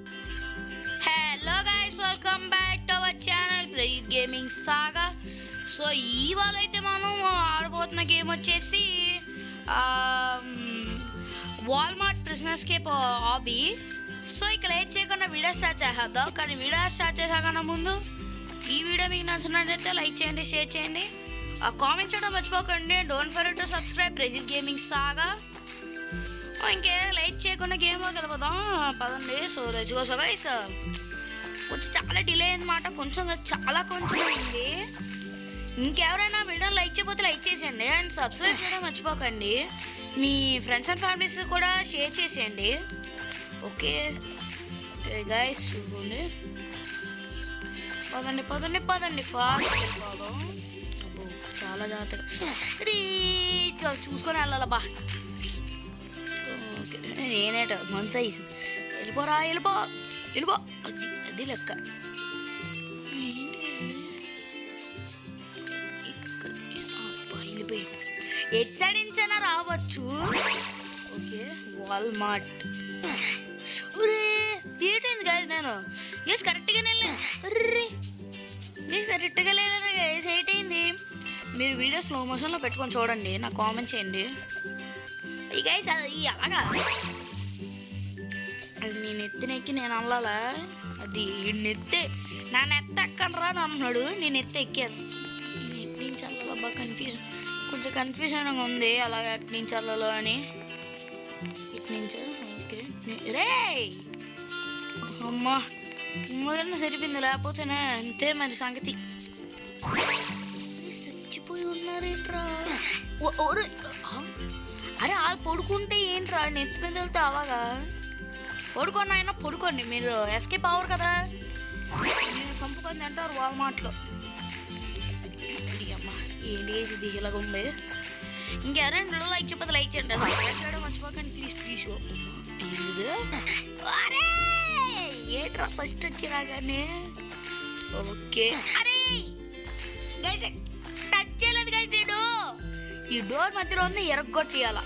Hello guys, welcome back to our channel bright gaming saga. So ఇవాళ అయితే మనం ఆడబోతున్న game వచ్చేసి Walmart prisoners Cape hobby. So ఇక late చేయకుండా వీడియో స్టార్ట్ చేద్దాం. కానీ వీడియో స్టార్ట్ చేసాకన్నా ముందు ఈ వీడియో మీకు నచ్చినట్లయితే లైక్ చేయండి, షేర్ చేయండి, కామెంట్ చేయడం మర్చిపోకండి. Don't forget to subscribe bright gaming saga. ఇంకే లైట్ చేయకుండా గేమ్లోకి వెళ్ళిపోదాం పదండి. సో లెట్స్ సో గైస్, కొంచెం చాలా డిలే అయిందన్నమాట, కొంచెం అయింది. ఇంకెవరైనా వీడియో లైక్ చేయకపోతే లైక్ చేసేయండి అండ్ సబ్స్క్రైబ్ చేయడం మర్చిపోకండి. మీ ఫ్రెండ్స్ అండ్ ఫ్యామిలీస్ కూడా షేర్ చేసేయండి. ఓకే గైస్, చూడండి, పదండి పదండి పదండి ఫాస్ట్ వెళ్ళిపోదాం. చాలా జాగ్రత్తగా చూసుకొని వెళ్ళాలబ్బా. నేనేట మంత వెళ్ళిపోరా, వెళ్ళిపో వెళ్ళిపో, అది లెక్క. వెళ్ళిపోయి ఎట్ సైడ్ నుంచైనా రావచ్చు. Okay Walmart. ఏంటైంది గాయస్, నేను గేస్ కరెక్ట్గానే వెళ్ళాను. కరెక్ట్గా వెళ్ళాను గైస్. ఏంటైంది, మీరు వీడియో స్లో మోషన్లో పెట్టుకొని చూడండి, నాకు కామెంట్ చేయండి. ఈ గైస్ అది అలాగా నేను ఎత్తినెక్కి నేను అల్లాలా, అది నెత్తే నా నెత్త ఎక్కడరా అని అన్నాడు. నేను ఎత్తి ఎక్కాను. ఎట్టి నుంచి అల్లాలబ్బా, కొంచెం కన్ఫ్యూజన్గా ఉంది అలాగా ఎట్టి నుంచి అల్లాలో అని. ఇటు నుంచి ఓకే రే అమ్మా మొదలైన సరిపోయింది, లేకపోతేనే అంతే మరి సంగతి. చచ్చిపోయి ఉన్నారేంట్రా. అరే వాళ్ళు పడుకుంటే ఏంట్రా, నెత్తి మీద వెళ్తే అలాగా. పడుకోండి ఆయన, పడుకోండి, మీరు ఎస్కేప్ అవ్వరు కదా. నేను చంపుకొని అంటారు వాల్మార్ట్లో. అమ్మా ఏంటి ఇది ఇలాగ ఉంది. ఇంకెవరైనా లైక్ చెప్పదు లైక్ చేయండి, సబ్స్క్రైబ్ చేయడం మర్చిపోకండి ప్లీజ్. అరే ఏంట్రా ఫస్ట్ వచ్చినా కానీ. ఓకే అరే గైస్ టచ్ చేయలేదు గైస్, నేను ఈ డోర్ మధ్యలో ఉంది, ఎరగొట్టియాల.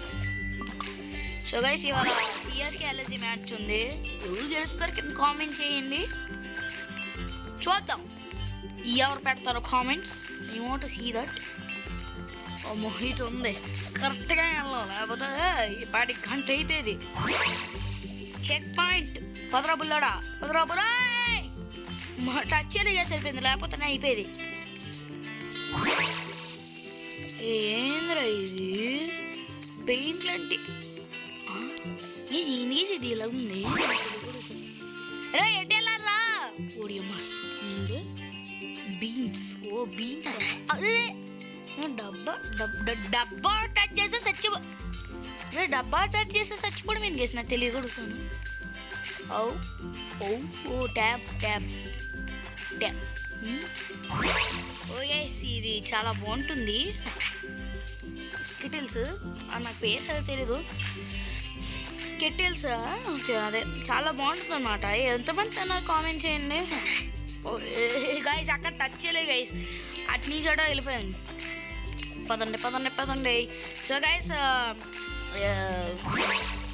సో గైస్ ఇవాళ సిఎస్కే ఎల్ఎస్సి మ్యాచ్ ఉంది. ఎవరు గెలుస్తారు కింద కామెంట్ చేయండి, చూద్దాం ఎవరు పెడతారో comments. I want to see that. ఇటు ఉంది కరెక్ట్గా వెళ్ళాలి, లేకపోతే ఈ పాటి గంట అయిపోయేది. చెక్ పాయింట్ పదరా బుల్లాడా, పదరా బురా. టచ్ చేయలేదు సరిపోయింది, లేకపోతే అయిపోయేది. ఏంద్రా ఇది పెయింట్ లాంటి ఇది ఇలా ఉంది. రే ఎటు వెళ్ళారా ఓడియమ్మా. బీన్స్, ఓ బీన్స్. అదే డబ్బా టచ్ చేస్తే డబ్బా టచ్ చేస్తే చచ్చిపోవడం ఏం చేసిన తెలియగలుగుతాను. ఓ ట్యాప్ ట్యాప్ ట్యాప్. ఓ గైస్ ఇది చాలా బాగుంటుంది. స్కిటిల్స్ నాకు పేస్ అది తెలీదు. స్కిటిల్స్ ఓకే అదే చాలా బాగుంటుంది అన్నమాట. ఎంతమంది అన్నారు కామెంట్ చేయండి. గైస్ అక్కడ టచ్ చేయలేదు గైస్, అటు నీ చోట వెళ్ళిపోయాను. పదండి పదండి పదండి. సో గైస్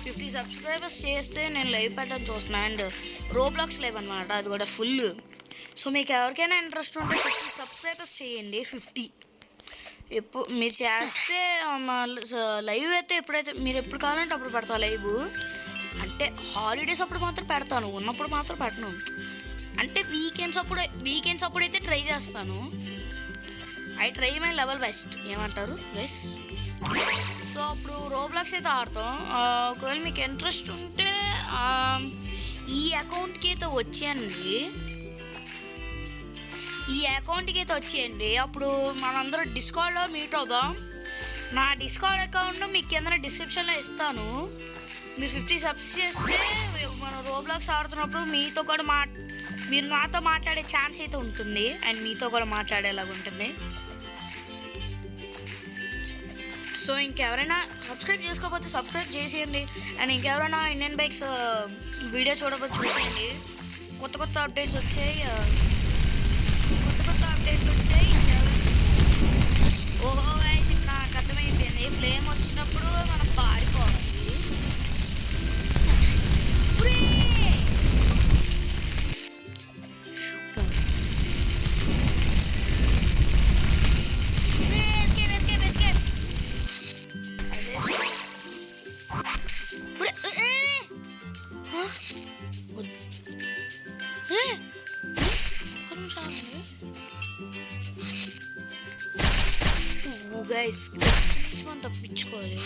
50 సబ్స్క్రైబర్స్ చేస్తే నేను లైవ్ పెట్టడం చూస్తున్నాను. అండ్ రోబ్లాక్స్ లైవ్ అనమాట, అది కూడా ఫుల్. సో మీకు ఎవరికైనా ఇంట్రెస్ట్ ఉంటే 50 సబ్స్క్రైబర్స్ చేయండి. 50 ఎప్పుడు మీరు చేస్తే లైవ్ అయితే ఎప్పుడైతే మీరు ఎప్పుడు కావాలంటే అప్పుడు పెడతా లైవ్. అంటే హాలిడేస్ అప్పుడు మాత్రం పెడతాను, ఉన్నప్పుడు మాత్రం పెట్టను. అంటే వీకెండ్స్ అప్పుడు అయితే ట్రై చేస్తాను. I try my level best, ఏమంటారు గైస్. సో అప్పుడు రోబ్లాక్స్ అయితే ఆడతాం. ఒకవేళ మీకు ఇంట్రెస్ట్ ఉంటే ఈ అకౌంట్కి అయితే వచ్చేయండి. అప్పుడు మనందరూ డిస్కౌంట్లో మీట్ అవుదాం. నా డిస్కౌంట్ అకౌంట్ మీకు కింద డిస్క్రిప్షన్లో ఇస్తాను. మీరు 50 సబ్స్ చేస్తే మనం రోబ్లాక్స్ ఆడుతున్నప్పుడు మీతో కూడా మీరు నాతో మాట్లాడే ఛాన్స్ అయితే ఉంటుంది అండ్ మీతో కూడా మాట్లాడేలాగా ఉంటుంది. సో ఇంకెవరైనా సబ్స్క్రైబ్ చేసుకోకపోతే సబ్స్క్రైబ్ చేసేయండి. అండ్ ఇంకెవరైనా ఇండియన్ బైక్స్ వీడియో చూడకపోతే చూసేయండి. కొత్త అప్డేట్స్ వచ్చాయి. ఓహో గైస్ నాకు అర్థమైపోయింది. ఫ్లేమ్ వచ్చినప్పుడు మనం పారిపోవాలి. గైస్ మనం తప్పించుకోవాలి.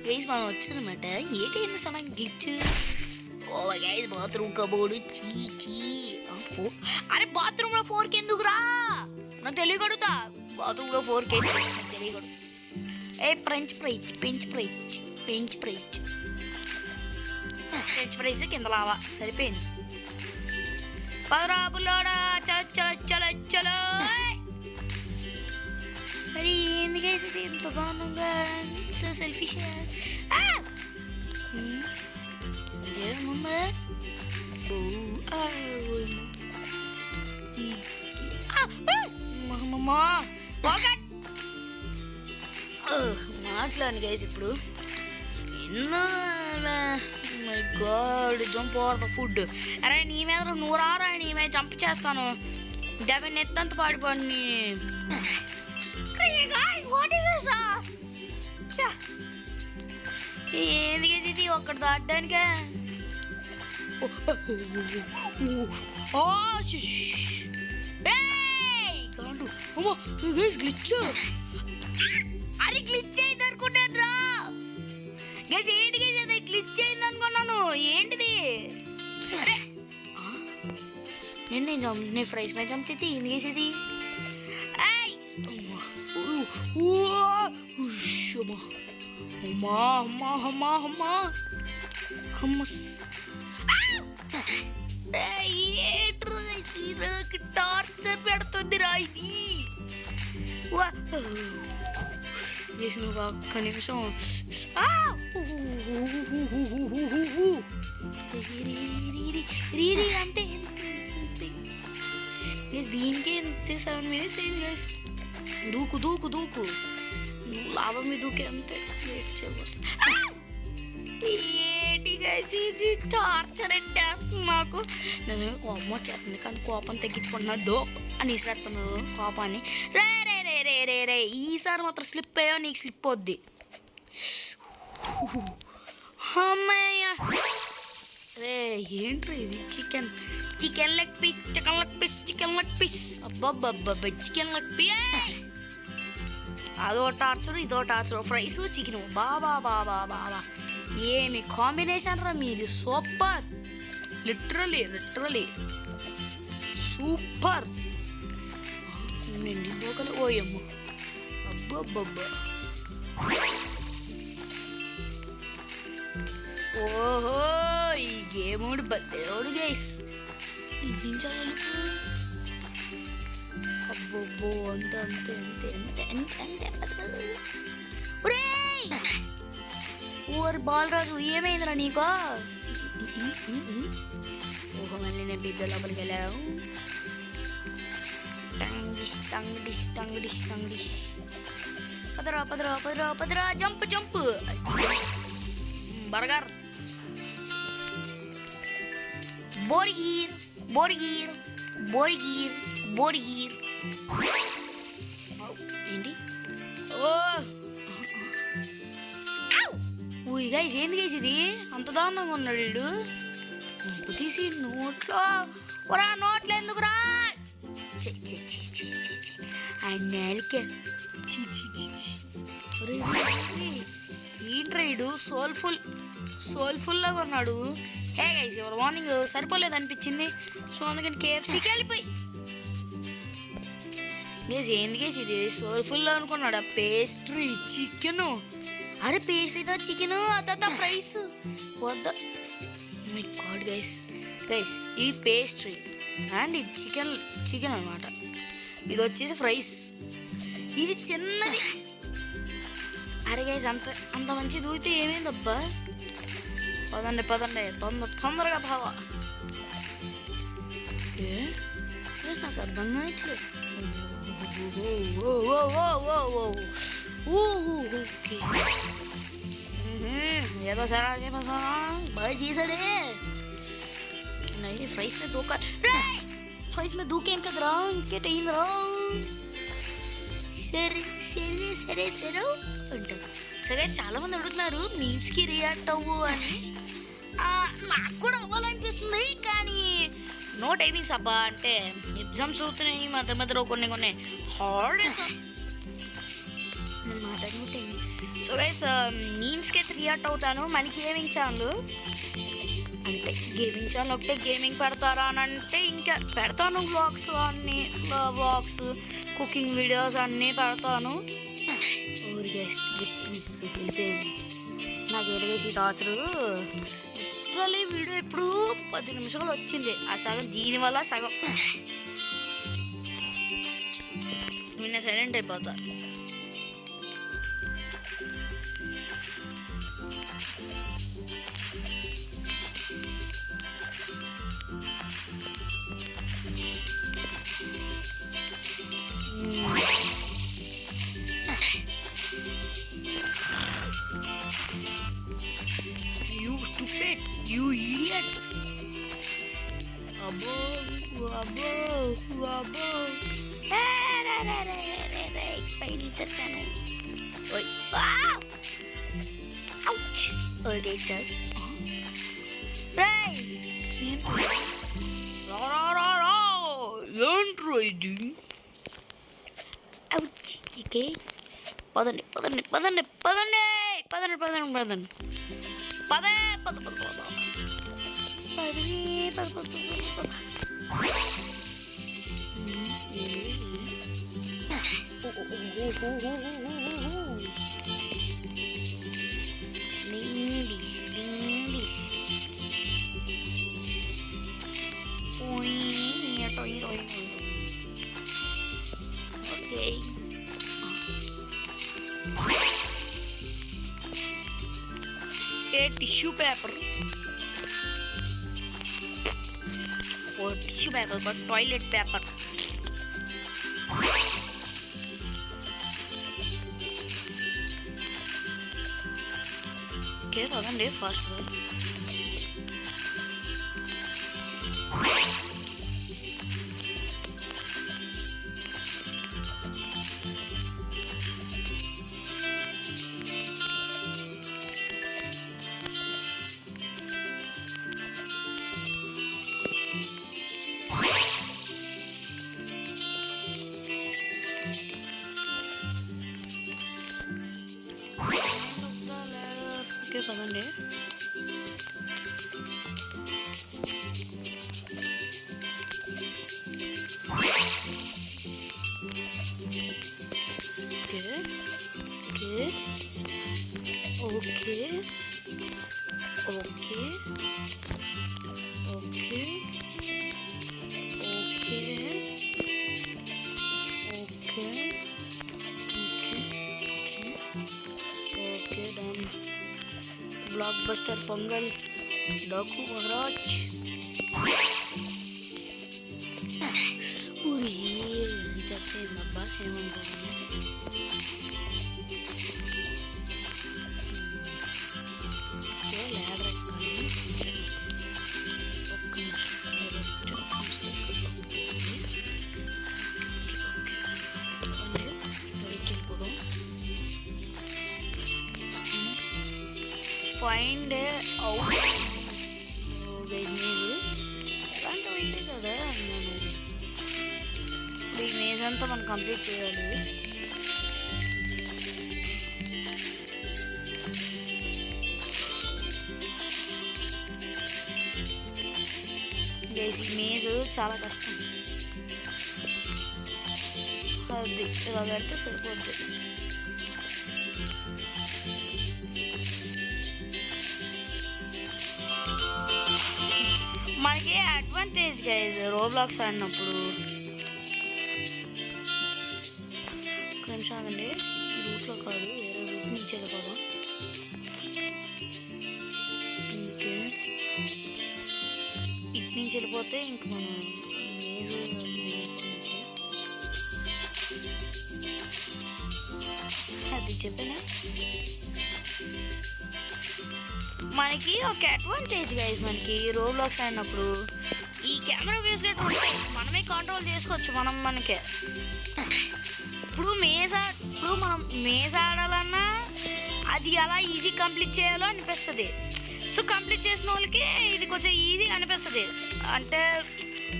గైస్ మనం వచ్చానమాట. ఏంటి సడన్ గ్లిచ్. ఓ గైస్ బాత్రూమ్ కబోర్డు. చీ అరే బాత్రూమ్ లో 4K ఎందుకురా? నాకు తెలియకడుగుతా. బాత్రూమ్ లో 4K తెలియకూడదు. ఏ ఫ్రెంచ్ ఫ్రైస్ కింద లావా సరిపోయింది. పదరా బుల్లోడా. చలో మరి ఎందుకైతే ఇంత దారుణంగా సెల్ఫిష్ ఏముందా? మాట్లాడి గైస్ ఇప్పుడు my God jump over the food. అరే నీ మీద నువ్వు రారా, నీ మీద జంప్ చేస్తాను. డెబ్బై నెత్తంత పాడిపోయి. ఎందుకైతే ఇది ఒక్కటి దాటడానికే. గ్లిచ్. అరే గ్లిచ్ అయింది అనుకుంటాను రా గైస్. ఏంటి గైస్ అది గ్లిచ్ అయింది అనుకున్నాను. ఏంటిది? అరే నేను ఫ్రైస్ మీద జంప్ చేసి ఏం చేసేది? టార్చర్ పెడుతుంది రా ఇది. ఒక్క నిమిషం. అంతే దీనికే 7 minutes అయింది గైస్. దూకు లాభం మీద దూకే అంతే. ఏంటి గైస్ ఇది టార్చర్ పెట్టేస్తుంది నాకు. నేను కోపం వచ్చేస్తుంది కానీ కోపం తగ్గించుకుంటున్నా. దోప్ అని ఇసేస్తున్నాను కోపాన్ని. రే ఈసారి మాత్రం స్లిప్ అయ్యో నీకు స్లిప్ వద్ది. అమ్మయ్య రే ఏంట్రీ ఇది? Chicken leg piece. అబ్బబ్బబ్బబ్బ చికెన్ లెగ్ పీస్. అదో టార్చర్ ఇదో టార్చర్. ఫ్రైస్ చికెన్ బాబా ఏమి కాంబినేషన్ రా మీది. Super literally super. ఓయమ్మ అబ్బబ్బబ్బా. ఓహో ఈ గేమ్ బద్దోడు గైస్. అబ్బబ్బో అంతే. ఓరి బాలరాజు ఏమైందిరా నీకో? ఓహో మళ్ళీ నేను బిడ్డ లోపలికి వెళ్ళావు. Tongue dish. పదరా జంప్. బర్గర్. బోర్గీర్. ఏంటి? గైస్ ఏంది గైస్ ఇది? అంత దారుణంగా ఉన్నాడు వీడు. తీసి నోట్లో ఎందుకురా? నాలికే ఏంట్రైడు సోల్ఫుల్ లాగా ఉన్నాడు. హే గైస్ ఇవాళ మార్నింగ్ సరిపోలేదు అనిపించింది. సో అందుకని KFCకి వెళ్ళిపోయి గైస్ ఏంది గైస్ ఇది సోల్ఫుల్ అనుకున్నాడు. ఆ పేస్ట్రీ చికెన్. అరే పేస్ట్రీతో చికెన్ అత ఫ్రైస్ వద్దా? మై గాడ్ గైస్ ఇది పేస్ట్రీ అండ్ ఇది చికెన్ అనమాట. ఇది వచ్చేసి ఫ్రైస్. ఇది చిన్నది. అరే గైస్ అంత మంచి దూకితే ఏమైందబ్బా? పదండి తొందరగా బావా. నాకు అర్థం కావట్లేదు. ఓకే ఏదో సరే బాగా చేశాడే. ఫ్రైస్ మీద దూకేం కదరా? ఇంకేటయిందిరా? సరే అంటారు. సరే చాలా మంది అడుగుతున్నారు మీమ్స్కి రియాక్ట్ అవ్వు అని. నాకు కూడా అవ్వాలనిపిస్తుంది కానీ నో టైమింగ్స్ అబ్బా, అంటే ఎగ్జామ్స్ అవుతున్నాయి మధ్య మధ్యలో కొన్ని హాలిడేస్. సో గైస్ మీమ్స్కే 3 అవుట్ అవుతాను. మళ్ళీ గేమింగ్ ఛానల్ అంటే గేమింగ్ ఛానల్ ఒకటే గేమింగ్ పెడతారా అని అంటే ఇంకా పెడతాను. వ్లాగ్స్ అన్నీ, వ్లాగ్స్, కుకింగ్ వీడియోస్ అన్నీ పెడతాను. నాకు ఎలాగేసి టార్చరు లిటరల్లీ వీడియో ఇప్పుడు 10 నిమిషాలు వచ్చింది. ఆ సగం దీనివల్ల సగం నిన్న సైలెంట్ అయిపోతా. You idiot! Abo. Spidey terkanu. Oi. Wow! Ouch! Okay, sir. Right! Entro ఇది. Ouch! Okay. పదండి. Tissue paper, tissue paper but toilet paper. Okay పదండి ఫాస్ట్. పదండి. ब्लॉकबस्टर पोंगल डाकू महाराज find out ఎలాంటివి కదా ఈ మేజ్ అంతా మనం కంప్లీట్ చేయాలి. ఈ మేజ్ చాలా కష్టం. అది ఇలా పెడితే సరిపోద్ది. మనకి అడ్వాంటేజ్ గైజ్ రోబ్లాక్స్ ఆడినప్పుడు. కొంచెం ఆగండి, రూట్లో కాదు వేరే రూట్ నుంచి వెళ్ళిపోదాం. ఓకే ఇటు నుంచి వెళ్ళిపోతే ఇంక మనం అది చెప్పిన మనకి ఒక అడ్వాంటేజ్ గైజ్. మనకి రోబ్లాక్స్ ఆడినప్పుడు ఈ కెమెరా వ్యూస్ గట్రా ఉంటాయి, మనమే కంట్రోల్ చేసుకోవచ్చు మనకే. ఇప్పుడు మనం మేజ్ ఆడాలన్నా అది ఎలా ఈజీ కంప్లీట్ చేయాలో అనిపిస్తుంది. సో కంప్లీట్ చేసిన వాళ్ళకి ఇది కొంచెం ఈజీ అనిపిస్తుంది. అంటే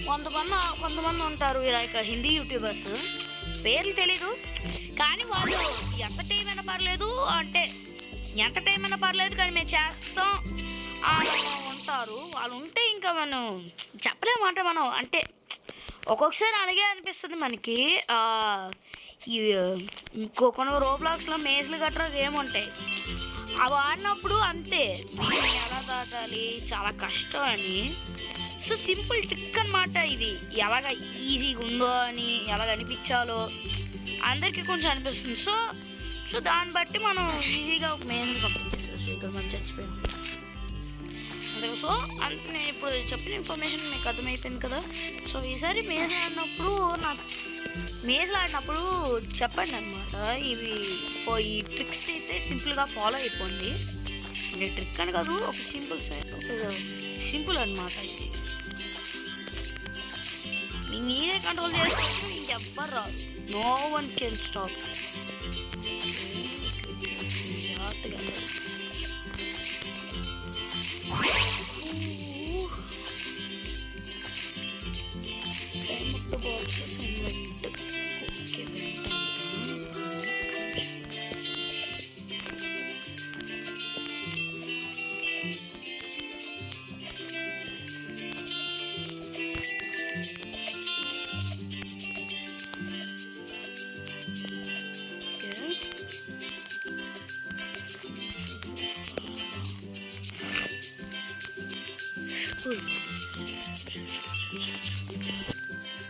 కొంతమంది ఉంటారు లైక్ హిందీ యూట్యూబర్స్, పేర్లు తెలీదు కానీ వాళ్ళు ఎంత టైం అయినా పర్లేదు, అంటే ఎంత టైం అయినా పర్లేదు కానీ మేము చేస్తాం ఉంటారు. వాళ్ళు ఉంటే ఇంకా మనం చెప్పలేమాట. మనం అంటే ఒక్కొక్కసారి అలాగే అనిపిస్తుంది మనకి. కొన్ని రోబ్లాక్స్లో మేజ్లు గట్రా గేమ్ ఉంటాయి, అవి ఆడినప్పుడు అంతే ఎలా దాటాలి చాలా కష్టం అని. సో సింపుల్ ట్రిక్ అనమాట ఇది. ఎలాగ ఈజీగా ఉందో అని ఎలాగ అనిపించాలో అందరికీ కొంచెం అనిపిస్తుంది. సో దాన్ని బట్టి మనం ఈజీగా ఒక మేజ్ని కంప్లీట్ చేస్తాం. ఇక్కడ మనం చచ్చిపోయాం. సో అంత నేను ఇప్పుడు చెప్పిన ఇన్ఫర్మేషన్ మీకు అర్థమైపోయింది కదా. సో ఈసారి మేజ్ ఆడినప్పుడు చెప్పండి అనమాట. ఈ ట్రిక్స్ అయితే సింపుల్గా ఫాలో అయిపోండి. ట్రిక్ అని కాదు, ఒక సింపుల్ అనమాట. ఇది మీరే కంట్రోల్ చేసుకోవచ్చు, ఇంకెవ్వరు రాదు. No one can stop.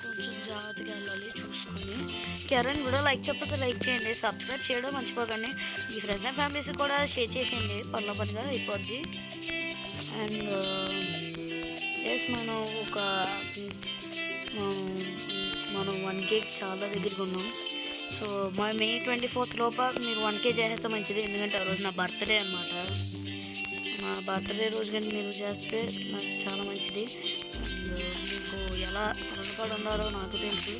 కొంచెం జాగ్రత్తగా వెళ్ళాలి చూసుకొని. కిరణ్ కూడా లైక్ చెప్పకపోతే లైక్ చేయండి, సబ్స్క్రైబ్ చేయడం మర్చిపోకండి. మీ ఫ్రెండ్స్ అండ్ ఫ్యామిలీస్ కూడా షేర్ చేసేయండి, పనిగా అయిపోద్ది. అండ్ ఎస్ మనం 1K చాలా దగ్గరగా ఉన్నాం. సో May 24th లోపల మీరు 1K చేసేస్తే మంచిది, ఎందుకంటే ఆ రోజు నా బర్త్డే అనమాట. నా బర్త్డే రోజు కానీ మీరు చేస్తే నాకు చాలా మంచిది. అండ్ మీకు ఎలా రుణపడి ఉన్నారో నాకు తెలుసు.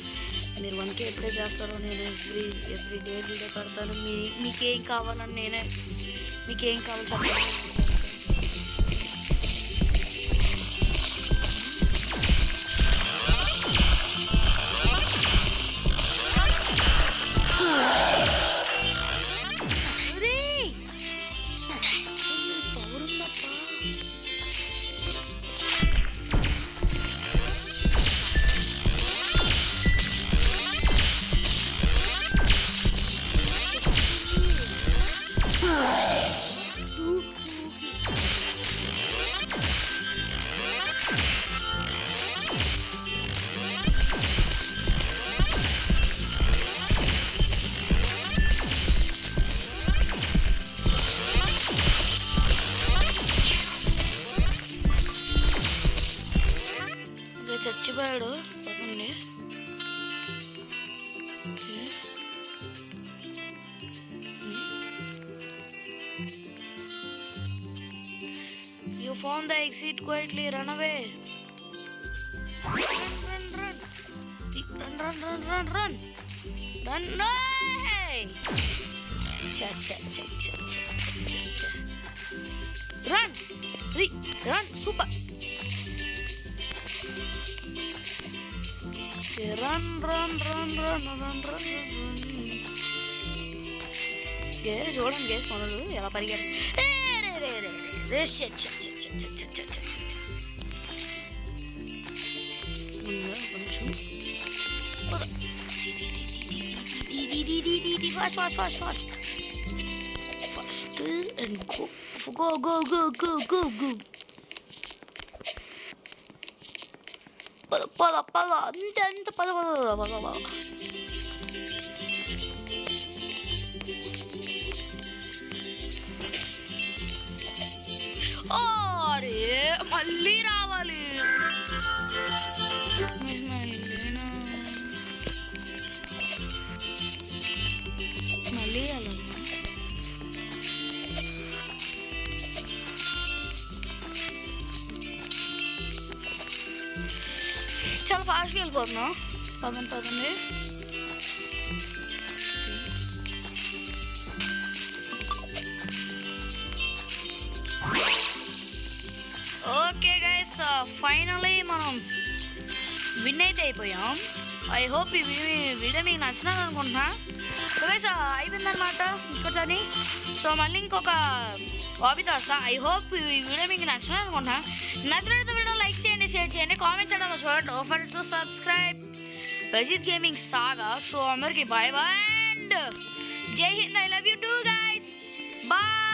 మీరు 1K ఎప్పుడే చేస్తారో నేను ఎవ్రీ డే వీడియో పెడతాను. మీకేం కావాలని మీకేం కావాలి చెప్పండి. చచ్చిపోయాడు పదండి. You found the exit quietly, run away. Run. Hey! Cha. Run, super. Run. చూడండి గేస్ మనలు ఎలా పరిగెడు. Fast and go. పద అంత పద. అరే మళ్ళీ రావాలి. మళ్ళీ అలా చాలా ఫాస్ట్గా వెళ్ళిపోతున్నాం. పదండి. ఓకే గైస్, ఫైనలీ మనం విన్ అయితే అయిపోయాం. ఐ హోప్ ఈ వీడియో మీకు నచ్చినది అనుకుంటున్నా. సో గైస్ అయిపోయిందనమాట ఇంకోసారి. సో మళ్ళీ ఇంకొక హాబీతో వస్తా. ఐ హోప్ ఈ వీడియో మీకు నచ్చినది అనుకుంటున్నా. నచ్చినట్టు వీడియో లైక్ చేయండి, షేర్ చేయండి, కామెంట్ చేయడం మర్చిపోకండి. Don't forget to subscribe Rajith gaming saga. So అందరికి bye bye and Jai Hind. I love you too guys. Bye.